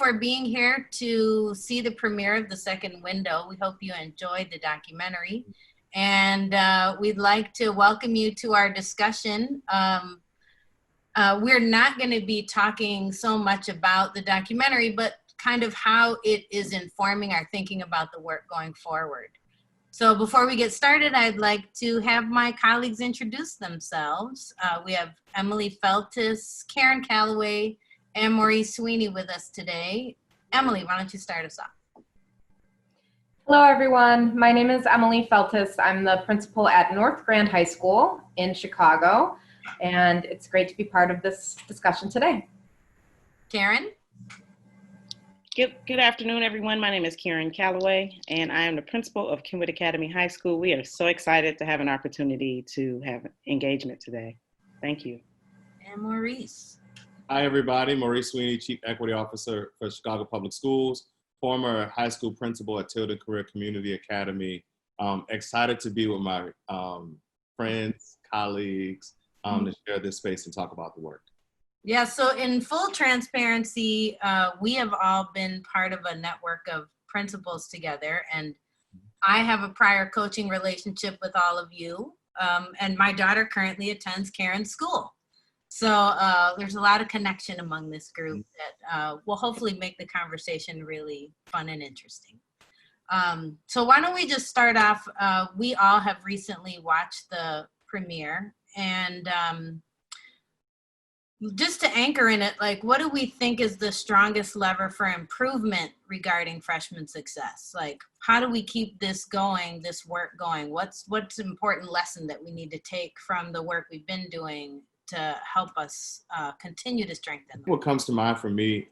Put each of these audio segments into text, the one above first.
for being here to see the premiere of The Second Window. We hope you enjoyed the documentary. And we'd like to welcome you to our discussion. We're not going to be talking so much about the documentary, but kind of how it is informing our thinking about the work going forward. So before we get started, I'd like to have my colleagues introduce themselves. We have Emily Feltes, Karen Calloway, and Maurice Swinney with us today. Emily, why don't you start us off? Hello, everyone. My name is Emily Feltes. I'm the principal at North Grand High School in Chicago, and it's great to be part of this discussion today. Karen? Good afternoon, everyone. My name is Karen Calloway, and I am the principal of Kenwood Academy High School. We are so excited to have an opportunity to have engagement today. Thank you. And Maurice. Hi, everybody. Maurice Swinney, Chief Equity Officer for Chicago Public Schools, former high school principal at To&Through Community Academy. Excited to be with my friends, colleagues, to share this space and talk about the work. Yeah, so in full transparency, we have all been part of a network of principals together, and I have a prior coaching relationship with all of you, and my daughter currently attends Karen's school. So there's a lot of connection among this group that will hopefully make the conversation really fun and interesting. So why don't we just start off, we all have recently watched the premiere, and just to anchor in it, like, what do we think is the strongest lever for improvement regarding freshman success? Like, how do we keep this going, this work going? What's an important lesson that we need to take from the work we've been doing to help us continue to strengthen? What comes to mind for me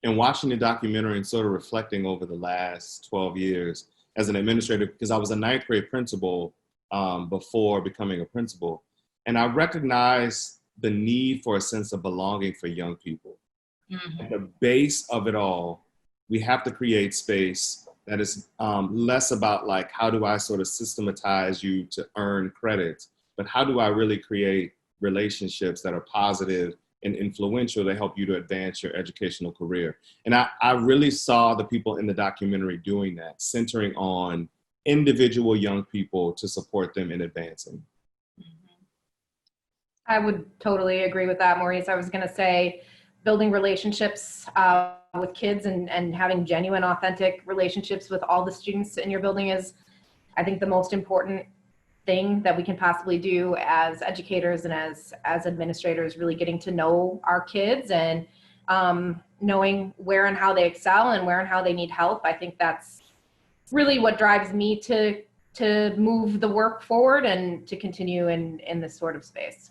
in watching the documentary and sort of reflecting over the last 12 years as an administrator, because I was a ninth grade principal before becoming a principal, and I recognized the need for a sense of belonging for young people. Mm-hmm. At the base of it all, we have to create space that is less about like, how do I sort of systematize you to earn credit, but how do I really create relationships that are positive and influential to help you to advance your educational career. And I really saw the people in the documentary doing that, centering on individual young people to support them in advancing. I would totally agree with that, Maurice. I was going to say building relationships with kids and having genuine, authentic relationships with all the students in your building is, I think, the most important thing that we can possibly do as educators and as administrators, really getting to know our kids and knowing where and how they excel and where and how they need help. I think that's really what drives me to move the work forward and to continue in this sort of space.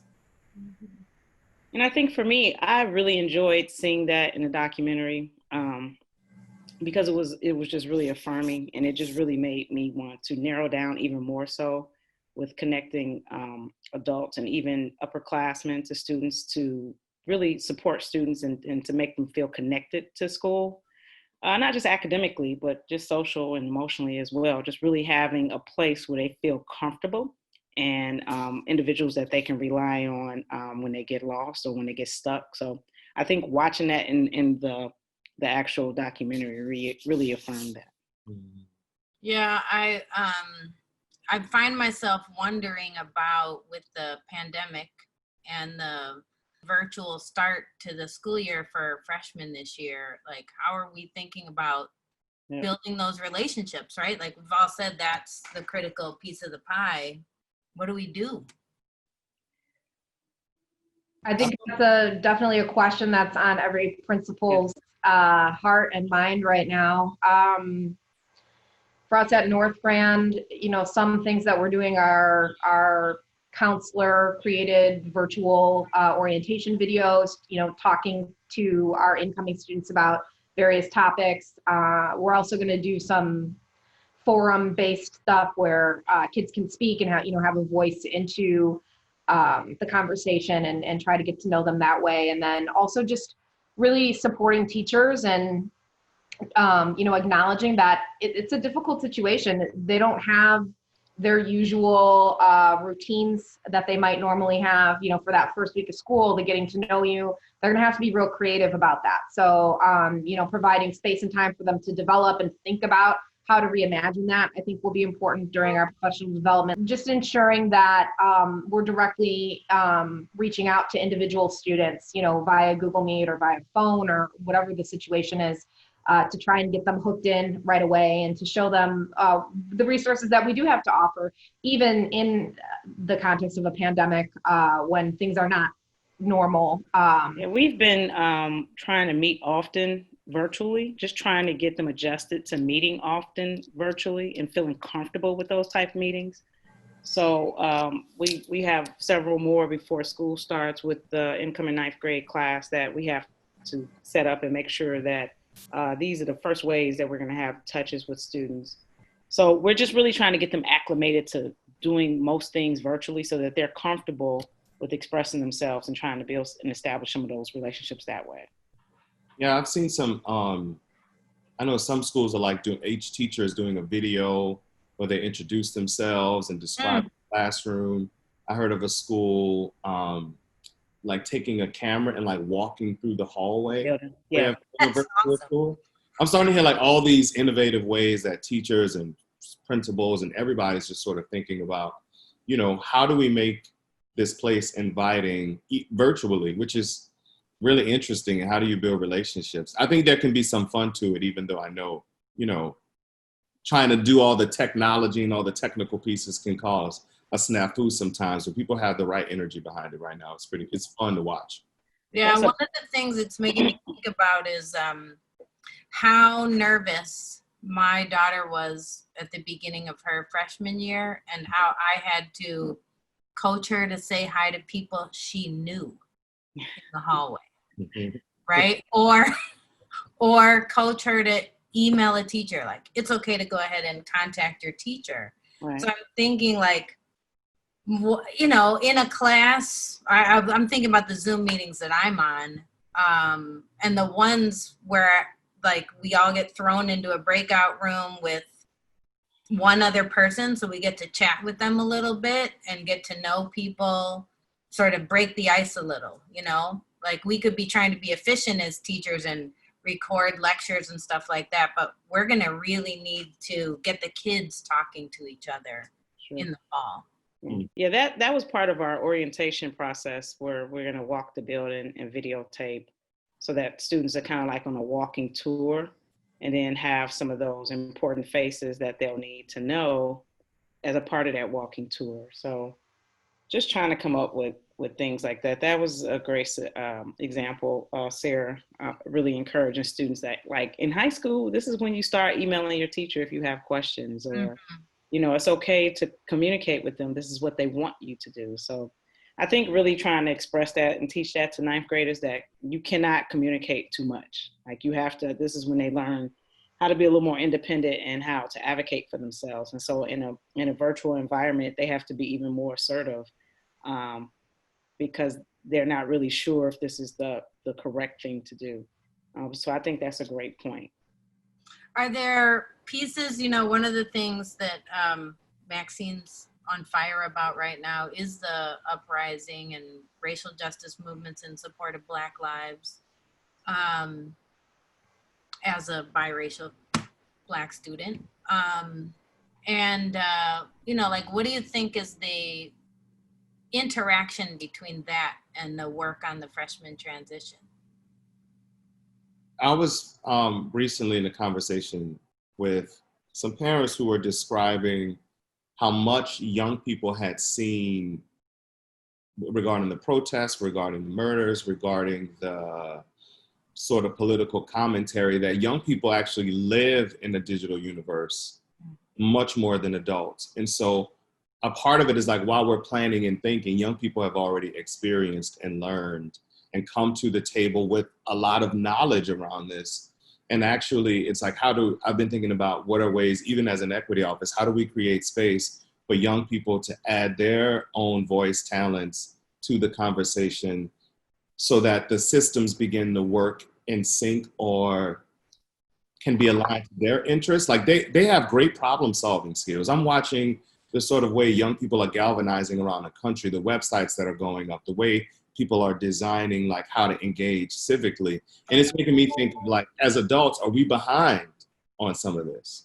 And I think for me, I really enjoyed seeing that in the documentary because it was just really affirming, and it just really made me want to narrow down even more so with connecting adults and even upperclassmen to students to really support students and to make them feel connected to school, not just academically, but just social and emotionally as well. Just really having a place where they feel comfortable and individuals that they can rely on when they get lost or when they get stuck. So I think watching that in the actual documentary really affirmed that. Yeah, I find myself wondering about, with the pandemic and the virtual start to the school year for freshmen this year, like, how are we thinking about building those relationships, right? Like, we've all said that's the critical piece of the pie. What do we do? I think that's definitely a question that's on every principal's heart and mind right now. For us at North Grand, some things that we're doing are counselor created virtual orientation videos, talking to our incoming students about various topics. We're also going to do some forum-based stuff where kids can speak and have a voice into the conversation and try to get to know them that way. And then also just really supporting teachers and acknowledging that it's a difficult situation. They don't have their usual routines that they might normally have, for that first week of school, the getting to know you. They're going to have to be real creative about that. So, providing space and time for them to develop and think about how to reimagine that, I think will be important during our professional development. Just ensuring that we're directly reaching out to individual students, via Google Meet or via phone or whatever the situation is, to try and get them hooked in right away and to show them the resources that we do have to offer, even in the context of a pandemic, when things are not normal. Yeah, we've been trying to meet often virtually, just trying to get them adjusted to meeting often virtually and feeling comfortable with those type of meetings. So we have several more before school starts with the incoming ninth grade class that we have to set up and make sure that these are the first ways that we're going to have touches with students. So we're just really trying to get them acclimated to doing most things virtually so that they're comfortable with expressing themselves and trying to build and establish some of those relationships that way. Yeah, I've seen some, I know some schools are like each teacher is doing a video where they introduce themselves and describe the classroom. I heard of a school like taking a camera and like walking through the hallway. Yeah, that's awesome. I'm starting to hear like all these innovative ways that teachers and principals and everybody's just sort of thinking about, how do we make this place inviting virtually, which is really interesting. And how do you build relationships? I think there can be some fun to it, even though I know, trying to do all the technology and all the technical pieces can cause a snafu sometimes, but people have the right energy behind it right now. It's fun to watch. Yeah, one of the things it's making me think about is how nervous my daughter was at the beginning of her freshman year and how I had to coach her to say hi to people she knew in the hallway, right? Or coach her to email a teacher, like, it's okay to go ahead and contact your teacher. Right. So I'm thinking like, in a class, I'm thinking about the Zoom meetings that I'm on, and the ones where like we all get thrown into a breakout room with one other person, so we get to chat with them a little bit and get to know people, sort of break the ice a little, like we could be trying to be efficient as teachers and record lectures and stuff like that, but we're going to really need to get the kids talking to each other in the fall. Yeah, that was part of our orientation process where we're going to walk the building and videotape so that students are kind of like on a walking tour and then have some of those important faces that they'll need to know as a part of that walking tour. So just trying to come up with things like that. That was a great example, Sarah, really encouraging students that like in high school, this is when you start emailing your teacher if you have questions or, it's okay to communicate with them. This is what they want you to do. So I think really trying to express that and teach that to ninth graders that you cannot communicate too much. Like you have to, this is when they learn how to be a little more independent and how to advocate for themselves. And so in a virtual environment, they have to be even more assertive because they're not really sure if this is the correct thing to do. So I think that's a great point. Are there pieces, one of the things that Maxine's on fire about right now is the uprising and racial justice movements in support of Black lives. As a biracial Black student. Like, what do you think is the interaction between that and the work on the freshman transition? I was recently in a conversation with some parents who were describing how much young people had seen regarding the protests, regarding the murders, regarding the sort of political commentary, that young people actually live in a digital universe much more than adults. And so a part of it is like, while we're planning and thinking, young people have already experienced and learned and come to the table with a lot of knowledge around this. And actually, it's like, I've been thinking about what are ways, even as an equity office, how do we create space for young people to add their own voice, talents to the conversation so that the systems begin to work in sync or can be aligned to their interests. Like they have great problem solving skills. I'm watching the sort of way young people are galvanizing around the country, the websites that are going up, the way people are designing like how to engage civically. And it's making me think of like, as adults, are we behind on some of this?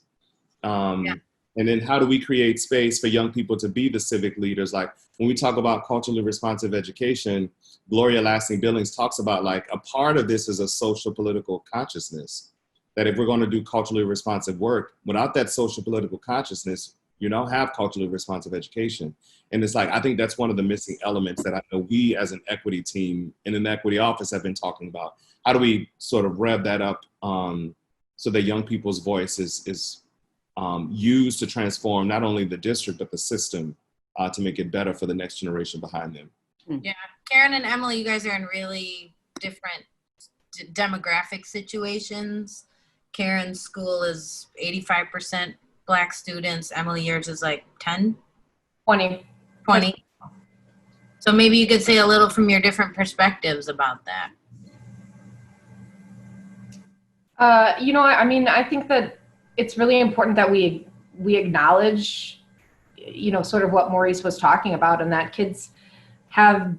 And then how do we create space for young people to be the civic leaders? Like when we talk about culturally responsive education, Gloria Lasting-Billings talks about like a part of this is a social political consciousness, that if we're going to do culturally responsive work, without that social political consciousness, you don't have culturally responsive education. And it's like, I think that's one of the missing elements that I know we as an equity team in an equity office have been talking about. How do we sort of rev that up so that young people's voice is used to transform not only the district, but the system to make it better for the next generation behind them. Yeah, Karen and Emily, you guys are in really different demographic situations. Karen's school is 85% Black students. Emily, yours is like 10? 20. 20. So maybe you could say a little from your different perspectives about that. I mean, I think that it's really important that we acknowledge, sort of what Maurice was talking about, and that kids have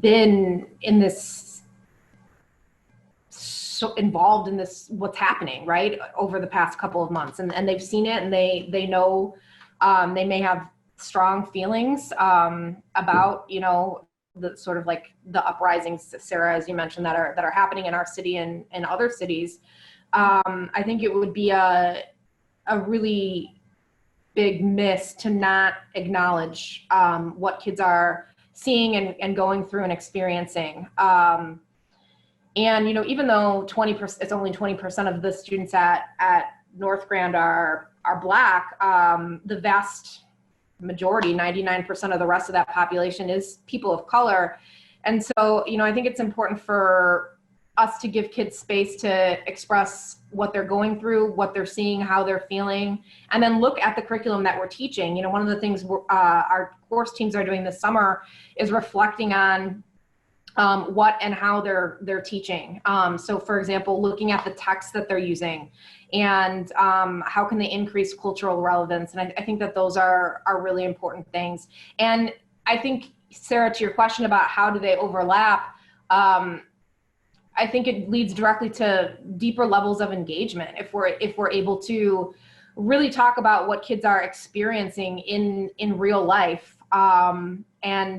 been in this, so involved in this, what's happening, right, over the past couple of months, and they've seen it, and they know, they may have strong feelings about, the sort of like the uprisings, Sarah, as you mentioned, that are happening in our city and other cities. I think it would be a really big miss to not acknowledge what kids are seeing and going through and experiencing. And, even though it's only 20% of the students at North Grand are Black, the vast majority, 99% of the rest of that population is people of color. And so, I think it's important for us to give kids space to express what they're going through, what they're seeing, how they're feeling, and then look at the curriculum that we're teaching. One of the things our course teams are doing this summer is reflecting on what and how they're teaching. So for example, looking at the text that they're using and how can they increase cultural relevance. And I think that those are really important things. And I think, Sarah, to your question about how do they overlap, I think it leads directly to deeper levels of engagement if we're able to really talk about what kids are experiencing in real life, and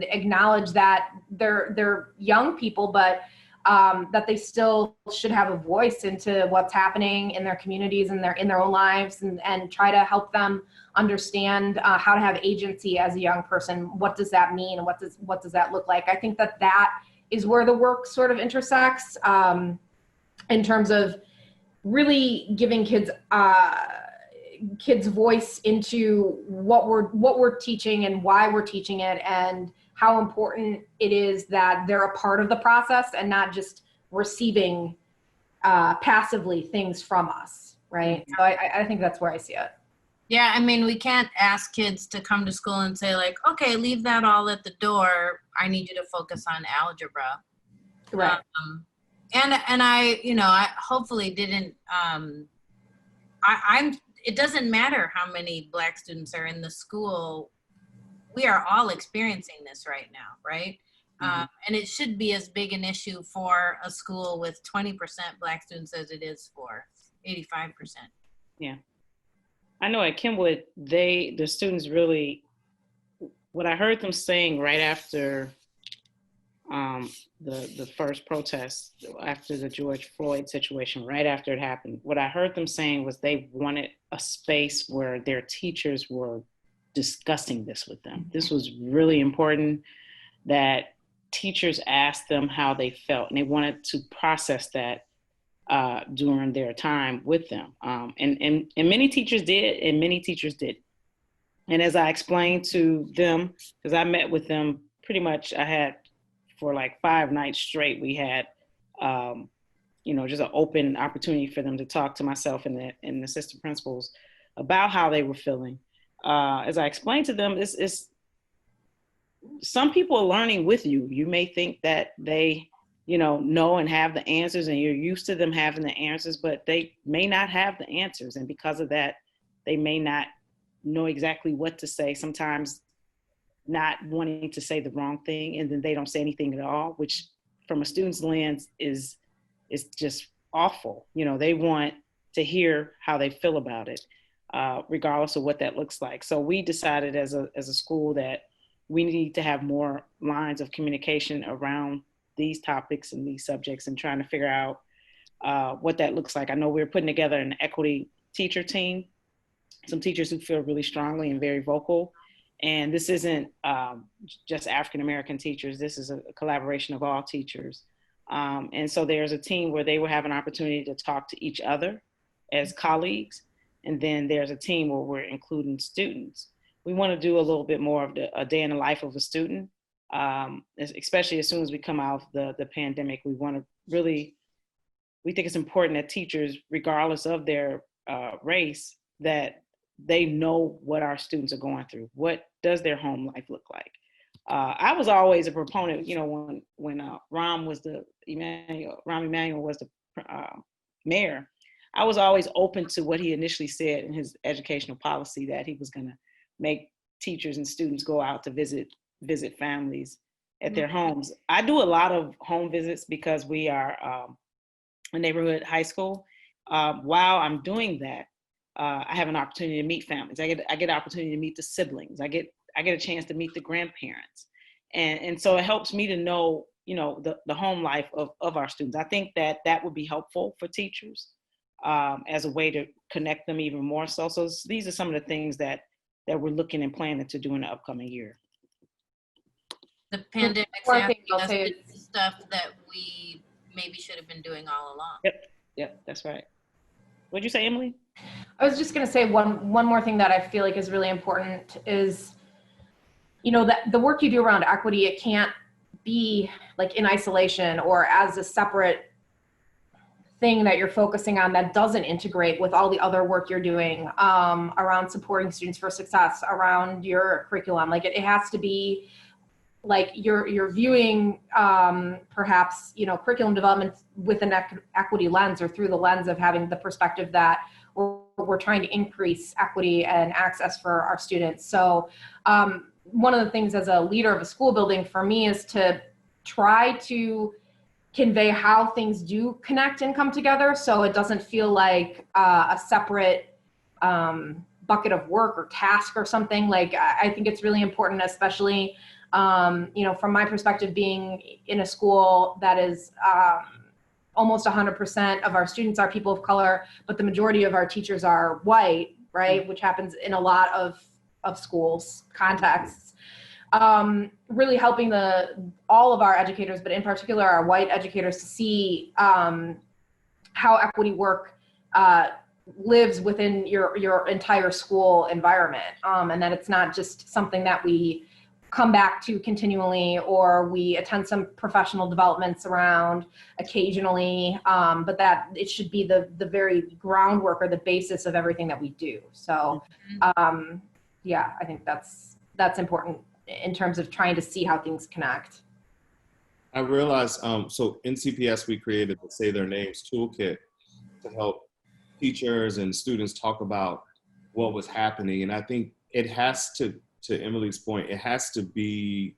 acknowledge that they're young people, but that they still should have a voice into what's happening in their communities and in their own lives, and try to help them understand how to have agency as a young person. What does that mean? And what does that look like? I think that is where the work sort of intersects, in terms of really giving kids voice into what we're teaching and why we're teaching it, and how important it is that they're a part of the process and not just receiving passively things from us, right? So I think that's where I see it. Yeah, I mean, we can't ask kids to come to school and say like, okay, leave that all at the door. I need you to focus on algebra. Right. And I hopefully didn't, it doesn't matter how many Black students are in the school. We are all experiencing this right now, right? Mm-hmm. And it should be as big an issue for a school with 20% Black students as it is for 85%. Yeah. I know at Kenwood, the students really, what I heard them saying right after the first protest, after the George Floyd situation, right after it happened, what I heard them saying was they wanted a space where their teachers were discussing this with them. This was really important, that teachers asked them how they felt, and they wanted to process that during their time with them. And many teachers did, and many teachers didn't. And as I explained to them, because I met with them pretty much, I had for like 5 nights straight, we had, just an open opportunity for them to talk to myself and the assistant principals about how they were feeling. As I explained to them, it's some people are learning with you. You may think that they, know and have the answers, and you're used to them having the answers, but they may not have the answers. And because of that, they may not know exactly what to say, sometimes not wanting to say the wrong thing, and then they don't say anything at all, which from a student's lens is just awful. You know, they want to hear how they feel about it, regardless of what that looks like. So we decided as a school that we need to have more lines of communication around these topics and these subjects, and trying to figure out what that looks like. I know we're putting together an equity teacher team, some teachers who feel really strongly and very vocal. And this isn't just African-American teachers. This is a collaboration of all teachers. And so there's a team where they will have an opportunity to talk to each other as colleagues. And then there's a team where we're including students. We want to do a little bit more of a day in the life of a student, especially as soon as we come out of the pandemic. We want to really, we think it's important that teachers, regardless of their race, that they know what our students are going through. What does their home life look like? I was always a proponent, you know, when Rahm Emanuel was the mayor, I was always open to what he initially said in his educational policy, that he was going to make teachers and students go out to visit families at their homes. I do a lot of home visits because we are a neighborhood high school. While I'm doing that, I have an opportunity to meet families. I get an opportunity to meet the siblings. I get a chance to meet the grandparents. And so it helps me to know, you know, the home life of our students. I think that would be helpful for teachers as a way to connect them even more so. So these are some of the things that we're looking and planning to do in the upcoming year. The pandemic did stuff that we maybe should have been doing all along. Yep, that's right. What'd you say, Emily? I was just going to say one more thing that I feel like is really important is, you know, that the work you do around equity, it can't be like in isolation or as a separate thing that you're focusing on that doesn't integrate with all the other work you're doing around supporting students for success, around your curriculum. Like it has to be like you're viewing perhaps, you know, curriculum development with an equity lens, or through the lens of having the perspective that we're trying to increase equity and access for our students. So one of the things as a leader of a school building for me is to try to convey how things do connect and come together, so it doesn't feel like a separate bucket of work or task or something. Like I think it's really important, especially you know, from my perspective, being in a school that is almost 100% of our students are people of color, but the majority of our teachers are white, right? Which happens in a lot of schools contexts. Really helping all of our educators, but in particular our white educators, to see how equity work lives within your entire school environment, and that it's not just something that we come back to continually, or we attend some professional developments around occasionally, but that it should be the very groundwork or the basis of everything that we do. So yeah, I think that's important in terms of trying to see how things connect. I realized, so in CPS, we created the Say Their Names toolkit to help teachers and students talk about what was happening. And I think it has to Emily's point, it has to be,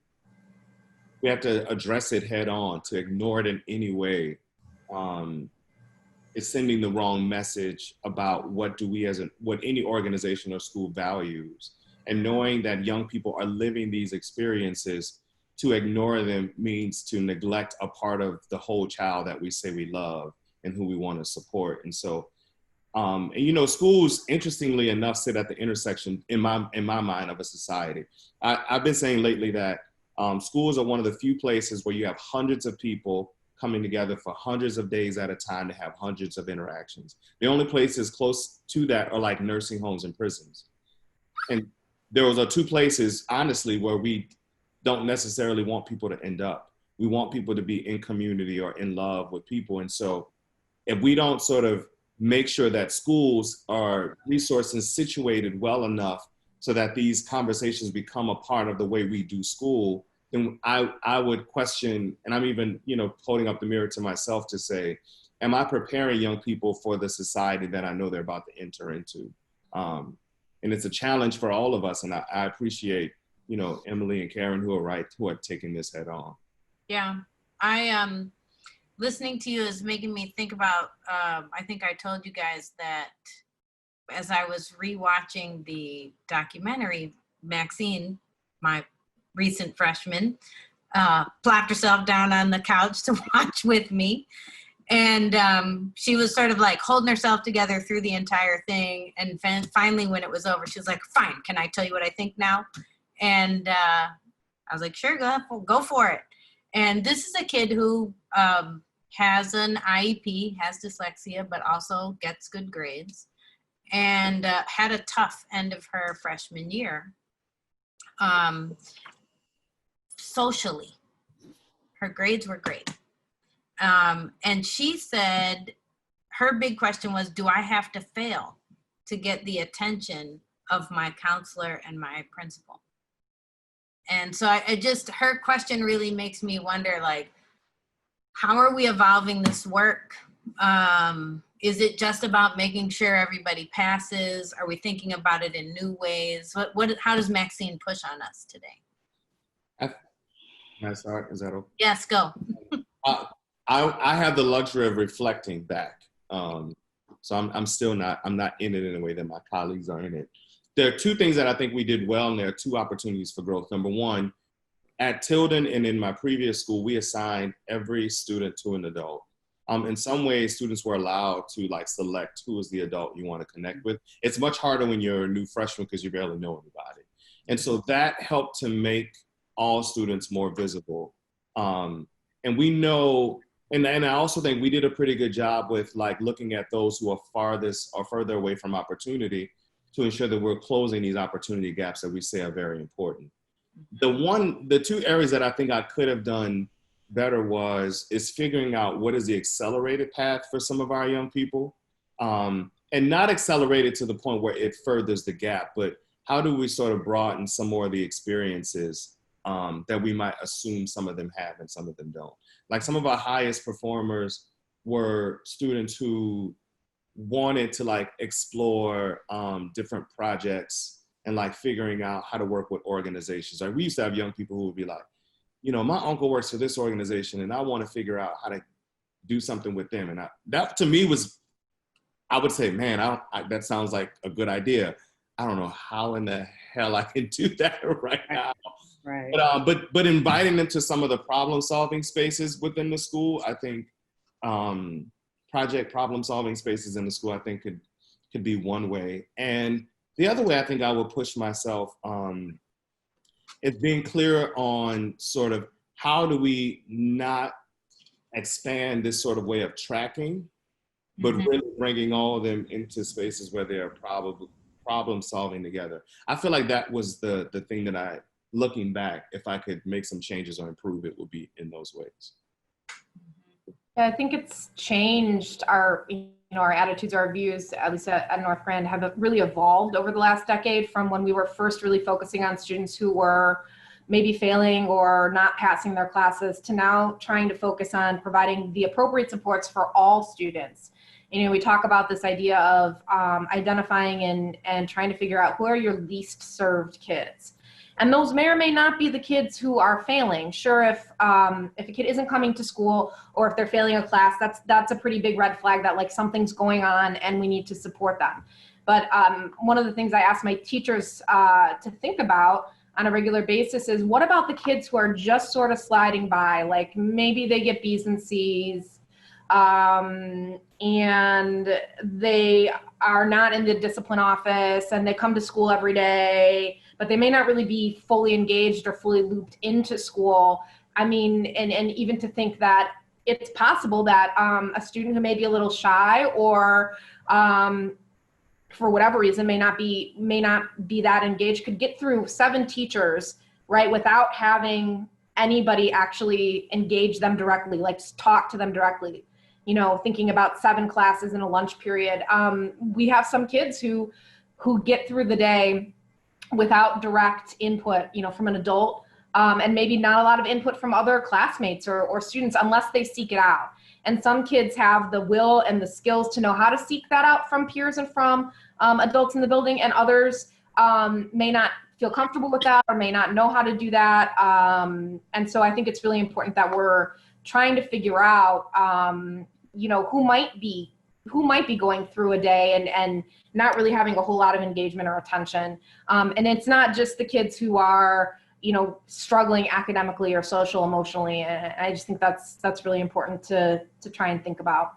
we have to address it head on. To ignore it in any way is sending the wrong message about what any organization or school values. And knowing that young people are living these experiences, to ignore them means to neglect a part of the whole child that we say we love and who we want to support. And so, and you know, schools, interestingly enough, sit at the intersection, in my mind, of a society. I've been saying lately that schools are one of the few places where you have hundreds of people coming together for hundreds of days at a time to have hundreds of interactions. The only places close to that are like nursing homes and prisons. And those are two places, honestly, where we don't necessarily want people to end up. We want people to be in community or in love with people. And so if we don't sort of make sure that schools are resourced and situated well enough so that these conversations become a part of the way we do school, then I would question, and I'm even, you know, holding up the mirror to myself to say, am I preparing young people for the society that I know they're about to enter into? and it's a challenge for all of us. And I appreciate, you know, Emily and Karen who are taking this head on. Yeah, listening to you is making me think about, I think I told you guys that as I was rewatching the documentary, Maxine, my recent freshman, plopped herself down on the couch to watch with me. And she was sort of like holding herself together through the entire thing. And finally, when it was over, she was like, fine, can I tell you what I think now? And I was like, sure, go for it. And this is a kid who has an IEP, has dyslexia, but also gets good grades, and had a tough end of her freshman year. Socially, her grades were great. And she said her big question was, do I have to fail to get the attention of my counselor and my principal? And so her question really makes me wonder, like, how are we evolving this work? Is it just about making sure everybody passes? Are we thinking about it in new ways? How does Maxine push on us today? Can I start? Is that okay? Yes, go. I have the luxury of reflecting back. So I'm not in it in a way that my colleagues are in it. There are two things that I think we did well, and there are two opportunities for growth. Number one, at Tilden and in my previous school, we assigned every student to an adult. In some ways, students were allowed to like select who is the adult you want to connect with. It's much harder when you're a new freshman because you barely know anybody. And so that helped to make all students more visible. And we know, and I also think we did a pretty good job with like looking at those who are farthest or further away from opportunity to ensure that we're closing these opportunity gaps that we say are very important. The two areas that I think I could have done better is figuring out what is the accelerated path for some of our young people, and not accelerated to the point where it furthers the gap, but how do we sort of broaden some more of the experiences that we might assume some of them have and some of them don't. Like some of our highest performers were students who wanted to like explore different projects and like figuring out how to work with organizations. Like we used to have young people who would be like, you know, my uncle works for this organization and I want to figure out how to do something with them. And that to me was, I would say, man, that sounds like a good idea. I don't know how in the hell I can do that right now. Right. But inviting them to some of the problem solving spaces within the school, I think project problem solving spaces in the school, I think could be one way. And the other way I think I would push myself is being clear on sort of how do we not expand this sort of way of tracking, but really bringing all of them into spaces where they are problem solving together. I feel like that was the thing that looking back, if I could make some changes or improve it, would be in those ways. Yeah, I think it's changed our attitudes, our views, at least at North Grand, have really evolved over the last decade from when we were first really focusing on students who were maybe failing or not passing their classes to now trying to focus on providing the appropriate supports for all students. You know, we talk about this idea of identifying and trying to figure out who are your least served kids. And those may or may not be the kids who are failing. Sure, if a kid isn't coming to school or if they're failing a class, that's a pretty big red flag that like something's going on and we need to support them. But one of the things I ask my teachers to think about on a regular basis is, what about the kids who are just sort of sliding by? Like maybe they get B's and C's, and they are not in the discipline office and they come to school every day, but they may not really be fully engaged or fully looped into school. I mean, and even to think that it's possible that a student who may be a little shy or for whatever reason may not be that engaged could get through 7 teachers, right, without having anybody actually engage them directly, like talk to them directly. You know, thinking about 7 classes in a lunch period. We have some kids who get through the day without direct input, you know, from an adult, and maybe not a lot of input from other classmates or students unless they seek it out. And some kids have the will and the skills to know how to seek that out from peers and from adults in the building, and others may not feel comfortable with that or may not know how to do that. And so I think it's really important that we're trying to figure out, who might be going through a day and not really having a whole lot of engagement or attention. And it's not just the kids who are, struggling academically or social emotionally. And I just think that's really important to try and think about.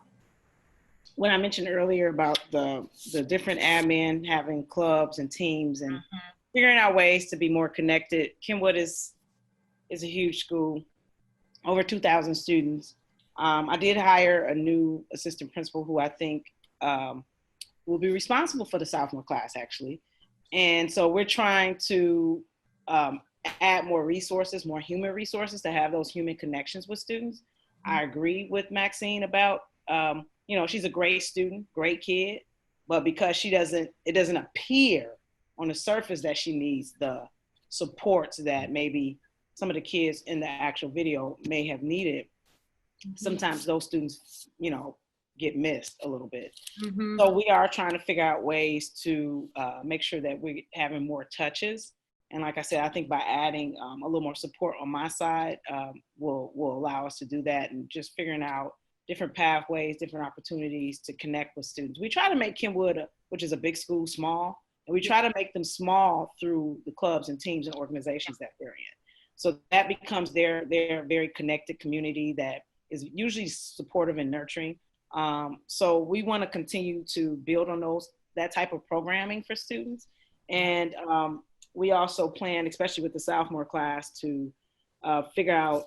When I mentioned earlier about the different admin having clubs and teams and figuring out ways to be more connected, Kenwood is a huge school, over 2,000 students. I did hire a new assistant principal who I think will be responsible for the sophomore class, actually. And so we're trying to add more resources, more human resources to have those human connections with students. I agree with Maxine about, she's a great student, great kid, but because it doesn't appear on the surface that she needs the supports that maybe some of the kids in the actual video may have needed. Sometimes those students, get missed a little bit. So we are trying to figure out ways to make sure that we're having more touches. And like I said, I think by adding a little more support on my side will allow us to do that, and just figuring out different pathways, different opportunities to connect with students. We try to make Kenwood, which is a big school, small, and we try to make them small through the clubs and teams and organizations that they're in. So that becomes their very connected community that is usually supportive and nurturing. So we want to continue to build on that type of programming for students. And we also plan, especially with the sophomore class, to figure out,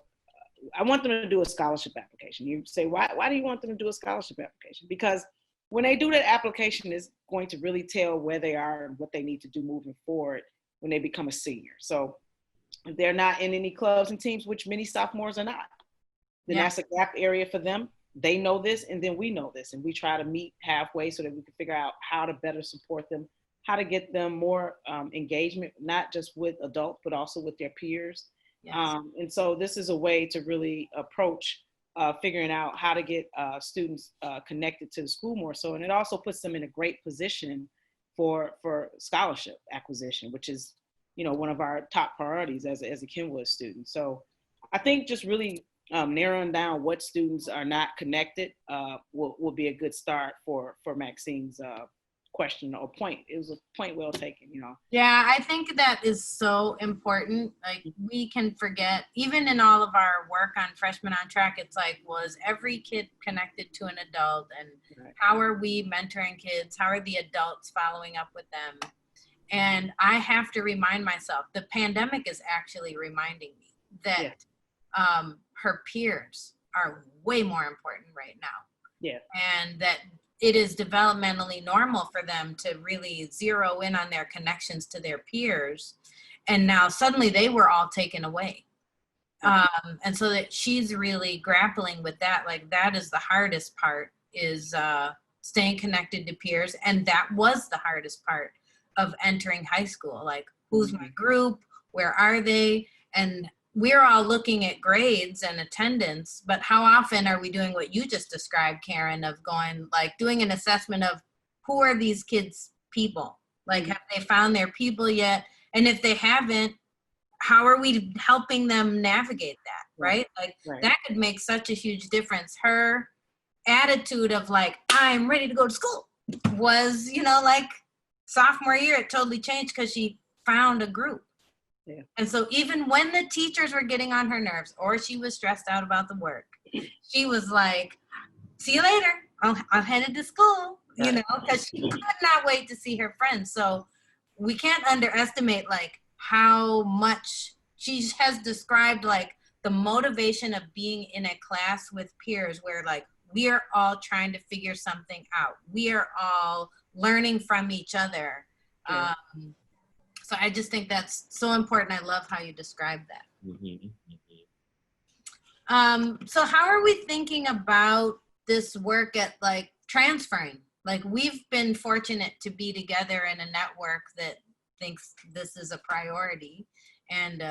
I want them to do a scholarship application. You say, why do you want them to do a scholarship application? Because when they do that application, it's going to really tell where they are and what they need to do moving forward when they become a senior. So if they're not in any clubs and teams, which many sophomores are not, then that's a gap area for them. They know this, and then we know this, and we try to meet halfway so that we can figure out how to better support them, how to get them more engagement, not just with adults, but also with their peers. Yes. And so this is a way to really approach figuring out how to get students connected to the school more so. And it also puts them in a great position for scholarship acquisition, which is, one of our top priorities as a Kenwood student. So I think just really narrowing down what students are not connected will be a good start for Maxine's question or point. It was a point well taken, Yeah, I think that is so important. Like, we can forget, even in all of our work on Freshmen on Track, it's like, was every kid connected to an adult? And how are we mentoring kids? How are the adults following up with them? And I have to remind myself, the pandemic is actually reminding me that her peers are way more important right now. Yeah. And that it is developmentally normal for them to really zero in on their connections to their peers. And now suddenly they were all taken away. And so that she's really grappling with that. Like, that is the hardest part, is staying connected to peers. And that was the hardest part of entering high school. Like, who's my group? Where are they? And we're all looking at grades and attendance, but how often are we doing what you just described, Karen, of going, like, doing an assessment of who are these kids' people? Like, have they found their people yet? And if they haven't, how are we helping them navigate that, right? Like, that could make such a huge difference. Her attitude of, like, I'm ready to go to school was, like, sophomore year, it totally changed because she found a group. Yeah. And so even when the teachers were getting on her nerves or she was stressed out about the work, she was like, see you later. I'm headed to school, because she could not wait to see her friends. So we can't underestimate, like, how much she has described, like, the motivation of being in a class with peers where, like, we are all trying to figure something out. We are all learning from each other. Yeah. So I just think that's so important. I love how you describe that. So how are we thinking about this work at, like, transferring? Like, we've been fortunate to be together in a network that thinks this is a priority, and,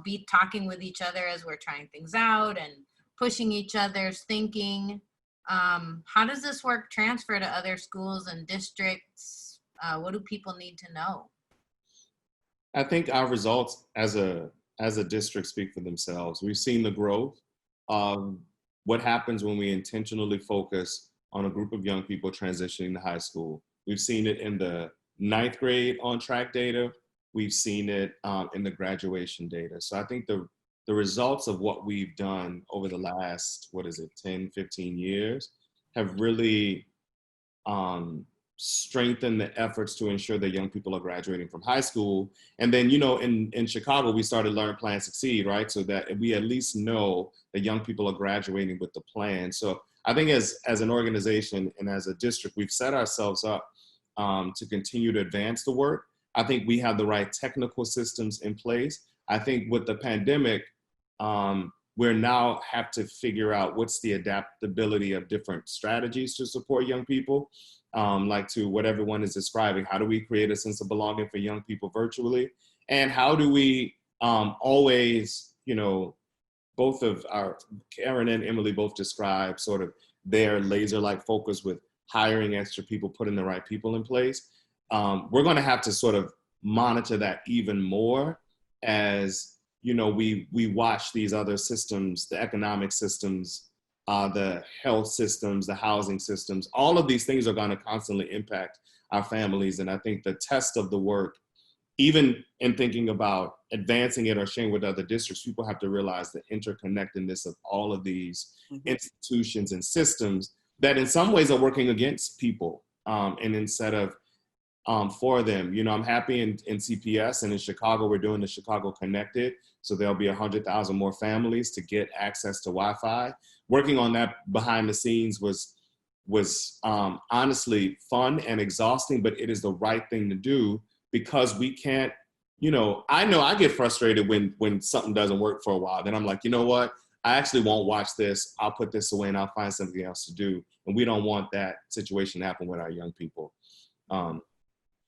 be talking with each other as we're trying things out and pushing each other's thinking. How does this work transfer to other schools and districts? What do people need to know? I think our results as a district speak for themselves. We've seen the growth of what happens when we intentionally focus on a group of young people transitioning to high school. We've seen it in the 9th grade on-track data. We've seen it in the graduation data. So I think the results of what we've done over the last, 10, 15 years have really strengthened the efforts to ensure that young people are graduating from high school. And then, in Chicago, we started Learn, Plan, Succeed, right? So that we at least know that young people are graduating with the plan. So I think as an organization and as a district, we've set ourselves up to continue to advance the work. I think we have the right technical systems in place. I think with the pandemic, we're now have to figure out what's the adaptability of different strategies to support young people, like to what everyone is describing. How do we create a sense of belonging for young people virtually? And how do we always, both of our, Karen and Emily both describe sort of their laser-like focus with hiring extra people, putting the right people in place. We're going to have to sort of monitor that even more as, we watch these other systems, the economic systems, the health systems, the housing systems. All of these things are going to constantly impact our families. And I think the test of the work, even in thinking about advancing it or sharing with other districts, people have to realize the interconnectedness of all of these institutions and systems that in some ways are working against people, and instead of for them. I'm happy in CPS and in Chicago, we're doing the Chicago Connected. So there'll be 100,000 more families to get access to Wi-Fi. Working on that behind the scenes was honestly fun and exhausting, but it is the right thing to do because we can't, I know I get frustrated when something doesn't work for a while. Then I'm like, you know what? I actually won't watch this. I'll put this away and I'll find something else to do. And we don't want that situation to happen with our young people.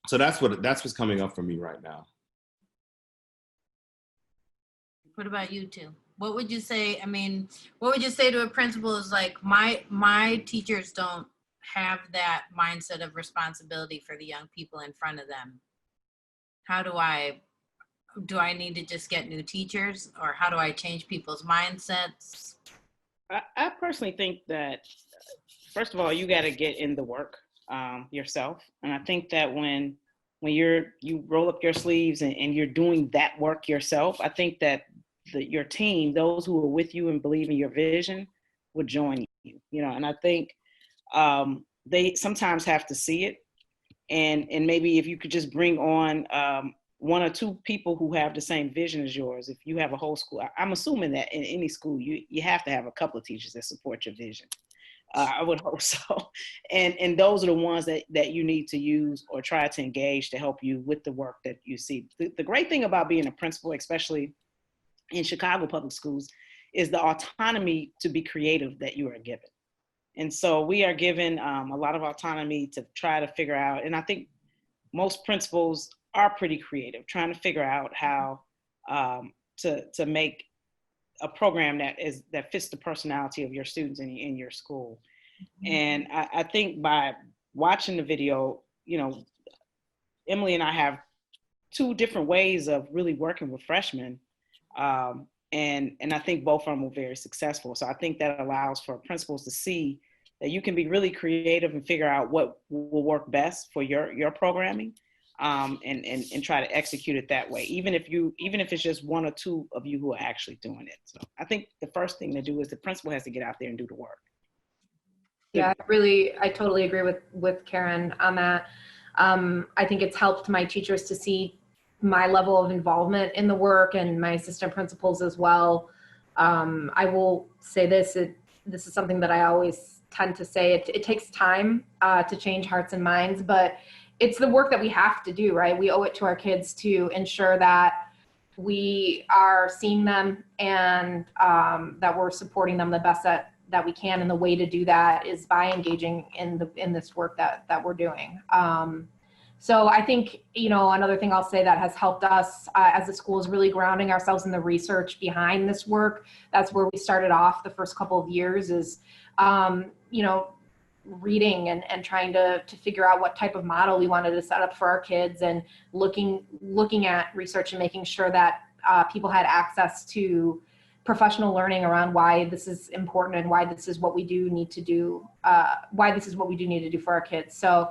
So that's what's coming up for me right now. What about you two? What would you say? What would you say to a principal is like, my teachers don't have that mindset of responsibility for the young people in front of them? How do I need to just get new teachers, or how do I change people's mindsets? I personally think that, first of all, you got to get in the work yourself. And I think that when you roll up your sleeves and you're doing that work yourself, I think that your team, those who are with you and believe in your vision, would join you. And I think they sometimes have to see it. And maybe if you could just bring on one or two people who have the same vision as yours. If you have a whole school, I'm assuming that in any school, you have to have a couple of teachers that support your vision. I would hope so. And those are the ones that you need to use or try to engage to help you with the work that you see. The great thing about being a principal, especially in Chicago public schools, is the autonomy to be creative that you are given. And so we are given a lot of autonomy to try to figure out, and I think most principals are pretty creative, trying to figure out how to make a program that fits the personality of your students in your school. And I think by watching the video, Emily and I have two different ways of really working with freshmen. And I think both of them were very successful. So I think that allows for principals to see that you can be really creative and figure out what will work best for your programming, and try to execute it that way, even if it's just one or two of you who are actually doing it. So I think the first thing to do is the principal has to get out there and do the work. Yeah, I totally agree with Karen on that. I think it's helped my teachers to see my level of involvement in the work, and my assistant principals as well. I will say this is something that I always tend to say. It takes time to change hearts and minds, but it's the work that we have to do, right? We owe it to our kids to ensure that we are seeing them and that we're supporting them the best that we can. And the way to do that is by engaging in this work that we're doing. So I think, another thing I'll say that has helped us as a school is really grounding ourselves in the research behind this work. That's where we started off the first couple of years is, reading and trying to figure out what type of model we wanted to set up for our kids, and looking at research and making sure that people had access to professional learning around why this is important and why this is what we do need to do, for our kids. So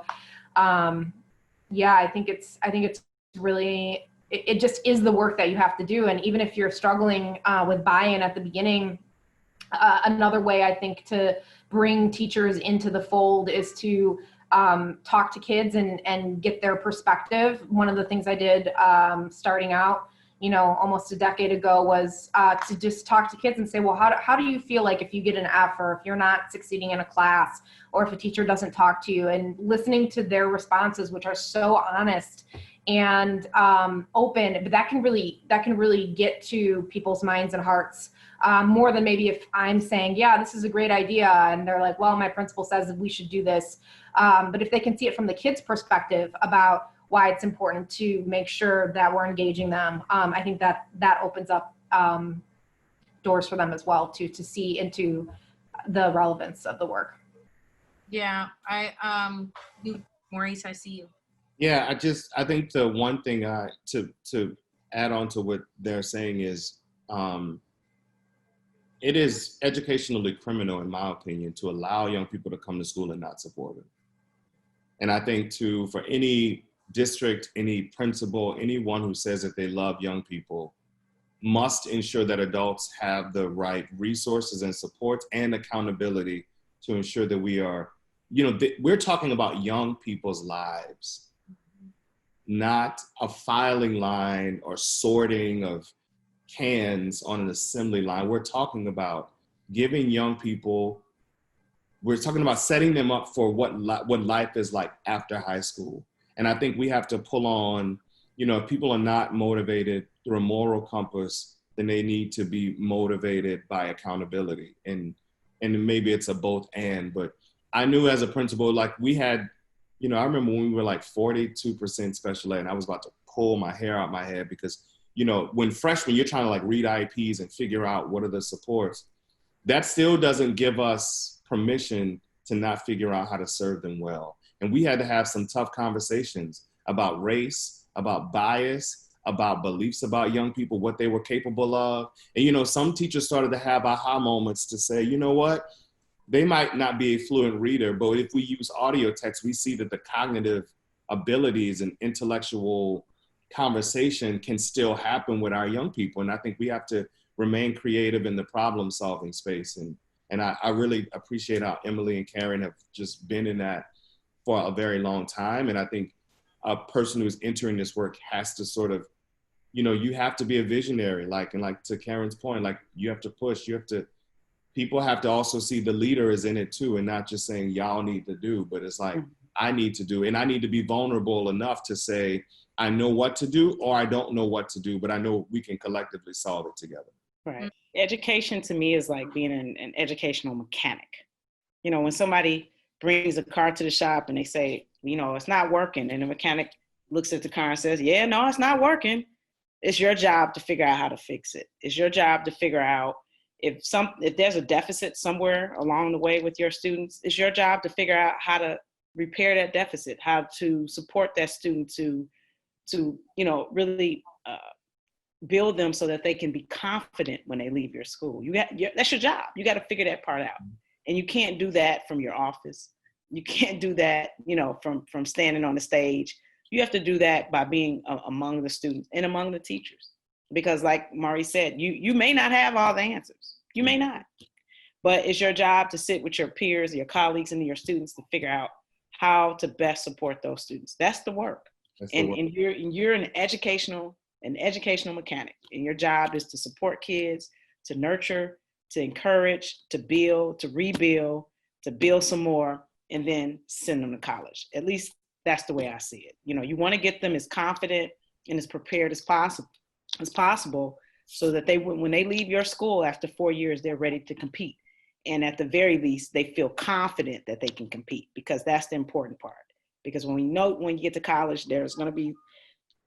yeah, I think it's really, it just is the work that you have to do. And even if you're struggling with buy-in at the beginning, another way I think to bring teachers into the fold is to talk to kids and get their perspective. One of the things I did starting out, almost a decade ago, was to just talk to kids and say, well, how do you feel like if you get an F, or if you're not succeeding in a class, or if a teacher doesn't talk to you, and listening to their responses, which are so honest and open, but that can really get to people's minds and hearts, more than maybe if I'm saying, yeah, this is a great idea, and they're like, well, my principal says that we should do this. But if they can see it from the kids' perspective about why it's important to make sure that we're engaging them, I think that opens up doors for them as well to see into the relevance of the work. Yeah, Maurice, I see you. Yeah, I think the one thing to add on to what they're saying is, it is educationally criminal, in my opinion, to allow young people to come to school and not support it. And I think for any district, any principal, anyone who says that they love young people must ensure that adults have the right resources and supports and accountability to ensure that we are, we're talking about young people's lives, not a filing line or sorting of cans on an assembly line. We're talking about giving young people, we're talking about setting them up for what life is like after high school. And I think we have to pull on, if people are not motivated through a moral compass, then they need to be motivated by accountability. And maybe it's a both and, but I knew as a principal, like we had, I remember when we were like 42% special ed, and I was about to pull my hair out my head because, when freshmen, you're trying to like read IEPs and figure out what are the supports. That still doesn't give us permission to not figure out how to serve them well. And we had to have some tough conversations about race, about bias, about beliefs about young people, what they were capable of. And, some teachers started to have aha moments to say, you know what? They might not be a fluent reader, but if we use audio text, we see that the cognitive abilities and intellectual conversation can still happen with our young people. And I think we have to remain creative in the problem solving space. And I really appreciate how Emily and Karen have just been in that for a very long time. And I think a person who's entering this work has to sort of, you have to be a visionary, and to Karen's point, you have to push, people have to also see the leader is in it too, and not just saying y'all need to do, but it's like, I need to do, and I need to be vulnerable enough to say, I know what to do, or I don't know what to do, but I know we can collectively solve it together. Right. Education to me is like being an educational mechanic. When somebody brings a car to the shop and they say, it's not working, and the mechanic looks at the car and says, yeah, no, it's not working. It's your job to figure out how to fix it. It's your job to figure out if there's a deficit somewhere along the way with your students. It's your job to figure out how to repair that deficit, how to support that student to really build them so that they can be confident when they leave your school. That's your job. You got to figure that part out. And you can't do that from your office. You can't do that, from standing on the stage. You have to do that by being among the students and among the teachers. Because like Maurice said, you may not have all the answers. You may not. But it's your job to sit with your peers, your colleagues, and your students to figure out how to best support those students. That's the work. And you're an educational mechanic, and your job is to support kids, to nurture, to encourage, to build, to rebuild, to build some more, and then send them to college. At least that's the way I see it. You want to get them as confident and as prepared as possible so that when they leave your school after 4 years, they're ready to compete. And at the very least, they feel confident that they can compete, because that's the important part. Because when you get to college, there's going to be,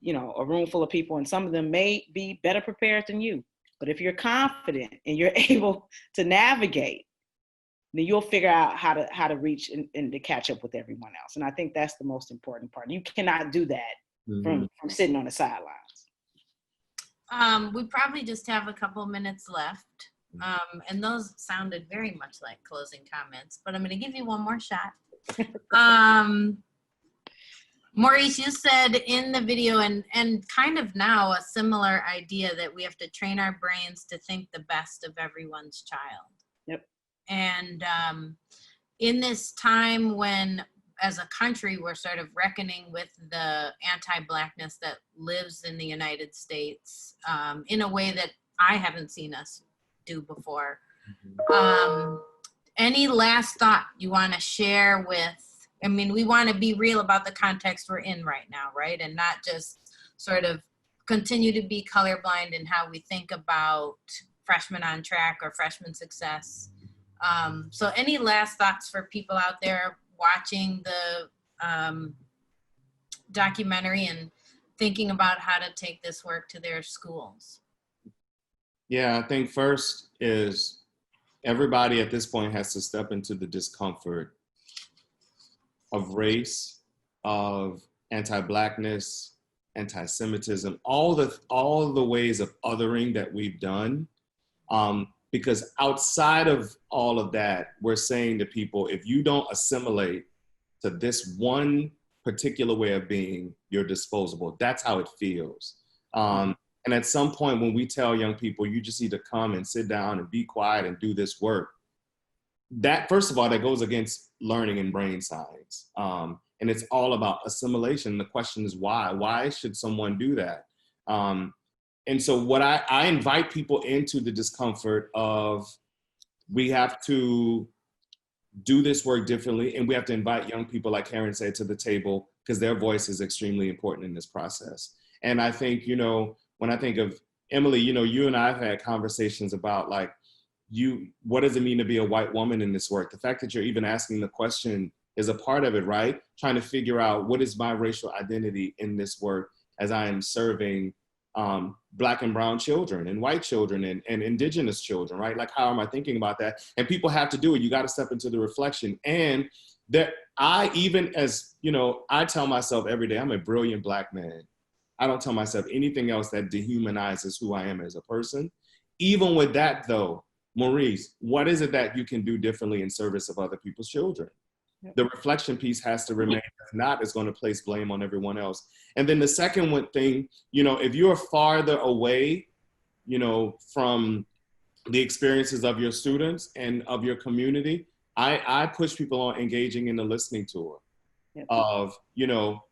a room full of people, and some of them may be better prepared than you. But if you're confident and you're able to navigate, then you'll figure out how to reach and to catch up with everyone else. And I think that's the most important part. You cannot do that from sitting on the sidelines. We probably just have a couple minutes left. And those sounded very much like closing comments, but I'm going to give you one more shot. Maurice, you said in the video and kind of now a similar idea that we have to train our brains to think the best of everyone's child. Yep. And in this time when, as a country, we're sort of reckoning with the anti-Blackness that lives in the United States in a way that I haven't seen us do before. Any last thought you want to share with, I mean, we want to be real about the context we're in right now, right? And not just sort of continue to be colorblind in how we think about freshmen on track or freshman success. So any last thoughts for people out there watching the documentary and thinking about how to take this work to their schools? Yeah, I think first is everybody at this point has to step into the discomfort of race, of anti-Blackness, anti-Semitism, all the ways of othering that we've done. Because outside of all of that, we're saying to people, if you don't assimilate to this one particular way of being, you're disposable. That's how it feels. And at some point when we tell young people, you just need to come and sit down and be quiet and do this work, that, first of all, that goes against learning and brain science. And it's all about assimilation. The question is why? Why should someone do that? And so what I invite people into the discomfort of, we have to do this work differently, and we have to invite young people, like Karen said, to the table, because their voice is extremely important in this process. And I think, you know, when I think of Emily, you know, you and I have had conversations about, like, what does it mean to be a white woman in this work? The fact that you're even asking the question is a part of it, right? Trying to figure out, what is my racial identity in this work as I am serving Black and brown children and white children and indigenous children, right? Like, how am I thinking about that? And people have to do it. You got to step into the reflection. And that even as, you know, I tell myself every day, I'm a brilliant Black man. I don't tell myself anything else that dehumanizes who I am as a person. Even with that, though, Maurice, what is it that you can do differently in service of other people's children? The reflection piece has to remain. If not, it's going to place blame on everyone else. And then the second one thing, you know, if you're farther away, you know, from the experiences of your students and of your community, I push people on engaging in the listening tour. Of, you know,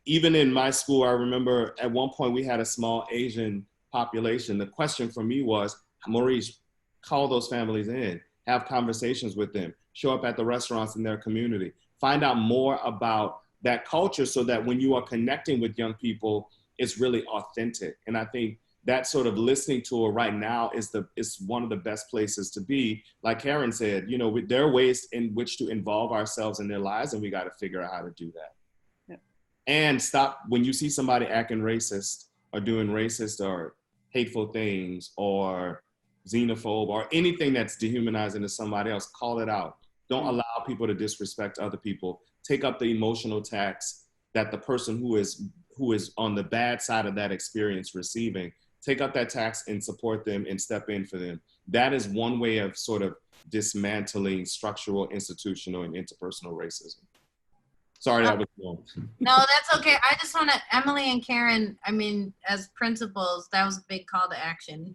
even in my school, I remember at one point we had a small Asian population. The question for me was, Maurice, call those families in, have conversations with them, show up at the restaurants in their community, find out more about that culture so that when you are connecting with young people, it's really authentic. And I think that sort of listening tour right now is one of the best places to be. Like Karen said, you know, there are ways in which to involve ourselves in their lives, and we got to figure out how to do that. And stop when you see somebody acting racist or doing racist or hateful things or xenophobe or anything that's dehumanizing to somebody else, call it out. Don't allow people to disrespect other people. Take up the emotional tax that the person who is on the bad side of that experience receiving, take up that tax and support them and step in for them. That is one way of sort of dismantling structural, institutional, and interpersonal racism. Sorry, that was long. No, that's okay. I just want to, Emily and Karen, I mean, as principals, that was a big call to action.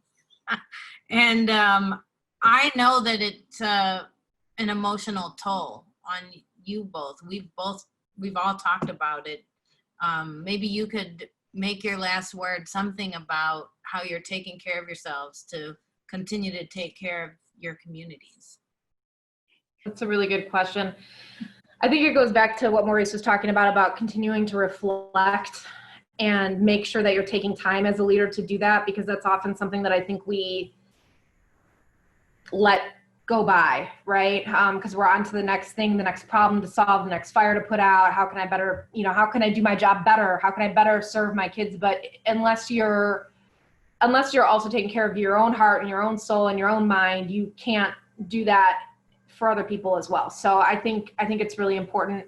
And I know that it's an emotional toll on you both. We've all talked about it. Maybe you could make your last word something about how you're taking care of yourselves to continue to take care of your communities. That's a really good question. I think it goes back to what Maurice was talking about continuing to reflect and make sure that you're taking time as a leader to do that, because that's often something that I think we let go by, right? Because we're on to the next thing, the next problem to solve, the next fire to put out. How can I better, you know, how can I do my job better? How can I better serve my kids? But unless you're also taking care of your own heart and your own soul and your own mind, you can't do that for other people as well. So I think it's really important,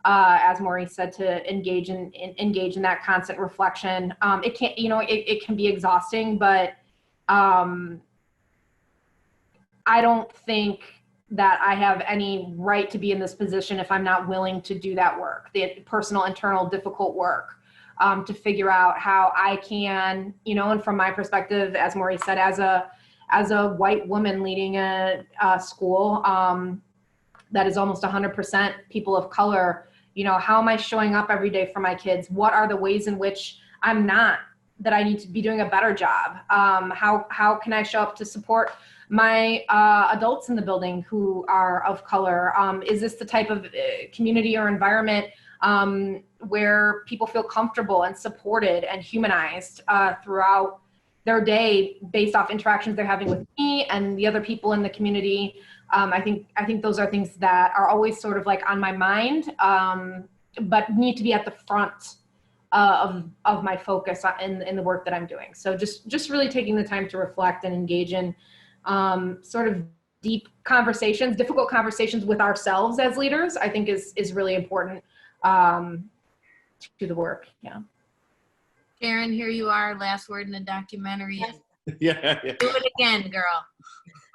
as Maurice said, to engage in that constant reflection. It can, it can be exhausting, but I don't think that I have any right to be in this position if I'm not willing to do that work, the personal, internal, difficult work, to figure out how I can, and from my perspective, as Maurice said, as a white woman leading a school that is almost 100% people of color, how am I showing up every day for my kids? What are the ways in which I'm not, that I need to be doing a better job? How can I show up to support my adults in the building who are of color? Is this the type of community or environment where people feel comfortable and supported and humanized throughout their day based off interactions they're having with me and the other people in the community? I think those are things that are always sort of like on my mind, but need to be at the front of my focus in the work that I'm doing. So just really taking the time to reflect and engage in sort of deep conversations, difficult conversations with ourselves as leaders, I think is really important to the work. Yeah. Karen, here you are, last word in the documentary. Yeah. Do it again, girl.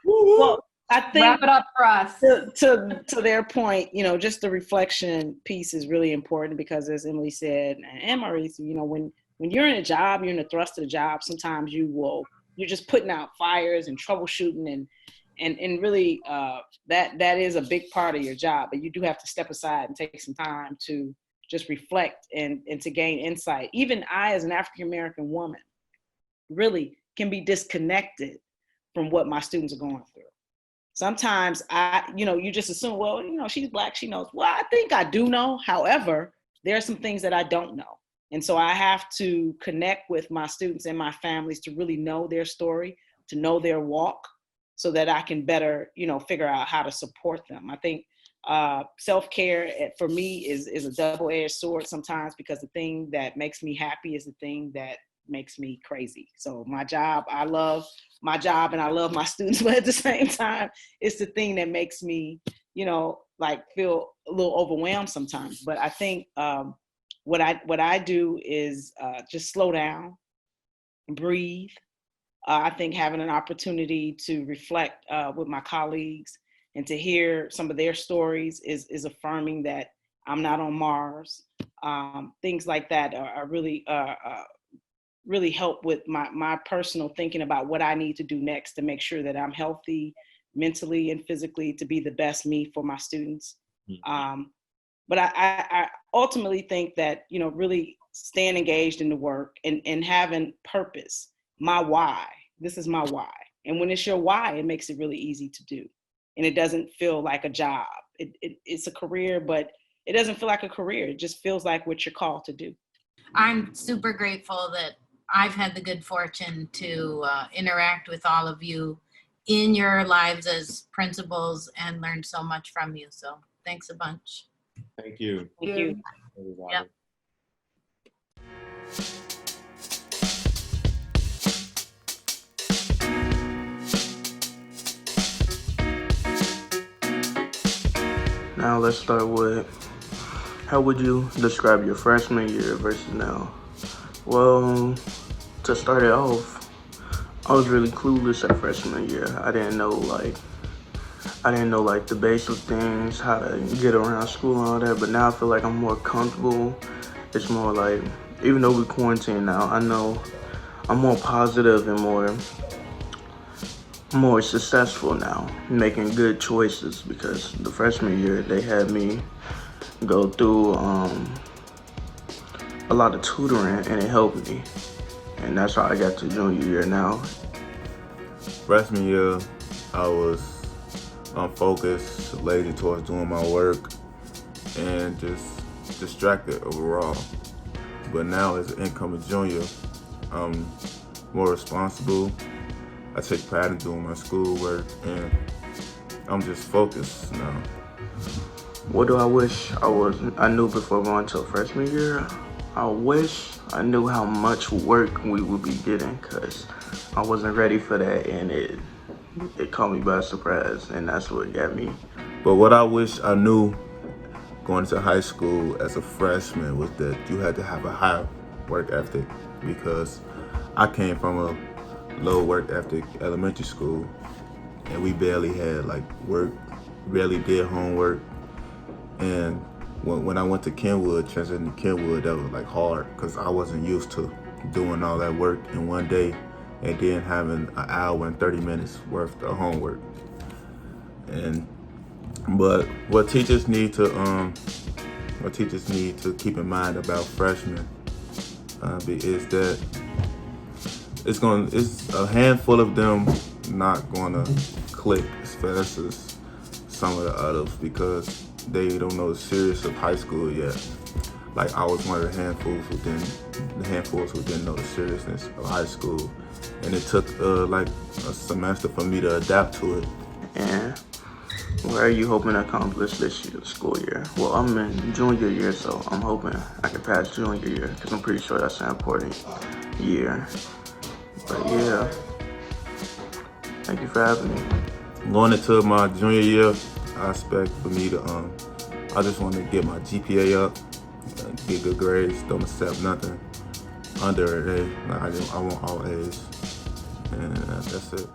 Well, I think Wrap it up for us. To their point, just the reflection piece is really important because, as Emily said, and Maurice, when you're in a job, you're in the thrust of the job, sometimes you're just putting out fires and troubleshooting and really that is a big part of your job, but you do have to step aside and take some time to just reflect and to gain insight. Even I, as an African-American woman, really can be disconnected from what my students are going through. Sometimes you just assume, well, she's Black, she knows. Well, I think I do know. However, there are some things that I don't know. And so I have to connect with my students and my families to really know their story, to know their walk, so that I can better, figure out how to support them. I think self-care for me is a double-edged sword sometimes, because the thing that makes me happy is the thing that makes me crazy. So my job, I love my job and I love my students, but at the same time, it's the thing that makes me, feel a little overwhelmed sometimes. But I think what I do is just slow down, breathe. I think having an opportunity to reflect with my colleagues and to hear some of their stories is affirming that I'm not on Mars. Things like that are really help with my personal thinking about what I need to do next to make sure that I'm healthy mentally and physically to be the best me for my students. But I ultimately think that, really staying engaged in the work and having purpose, my why. This is my why. And when it's your why, it makes it really easy to do. And it doesn't feel like a job. It's a career, but it doesn't feel like a career. It just feels like what you're called to do. I'm super grateful that I've had the good fortune to interact with all of you in your lives as principals and learn so much from you. So thanks a bunch. Thank you. Thank you. Yep. Now let's start with, how would you describe your freshman year versus now? Well, to start it off, I was really clueless at freshman year. I didn't know the basic things, how to get around school and all that, but now I feel like I'm more comfortable. It's more like, even though we're quarantined now, I know I'm more positive and more successful now, making good choices, because the freshman year they had me go through a lot of tutoring and it helped me, and that's how I got to junior year now. Freshman year, I was unfocused, lazy towards doing my work, and just distracted overall. But now as an incoming junior, I'm more responsible. I take pride in doing my schoolwork, and I'm just focused now. What do I wish I knew before going to freshman year? I wish I knew how much work we would be getting, because I wasn't ready for that, and it caught me by surprise, and that's what got me But what I wish I knew going to high school as a freshman was that you had to have a high work ethic, because I came from a low work ethic elementary school, and we barely had like work, barely did homework. And when I went to Kenwood, transitioning to Kenwood, that was like hard because I wasn't used to doing all that work in one day and then having an hour and 30 minutes worth of homework. But what teachers need to keep in mind about freshmen is that it's a handful of them not gonna click as fast as some of the others because they don't know the seriousness of high school yet. Like I was one of the handfuls who didn't know the seriousness of high school, and it took like a semester for me to adapt to it. And what are you hoping to accomplish this school year? Well, I'm in junior year, so I'm hoping I can pass junior year because I'm pretty sure that's an important year. But yeah, thank you for having me. Going into my junior year, I expect for me to I just want to get my GPA up, get good grades, don't accept nothing under an A. I want all A's, and that's it.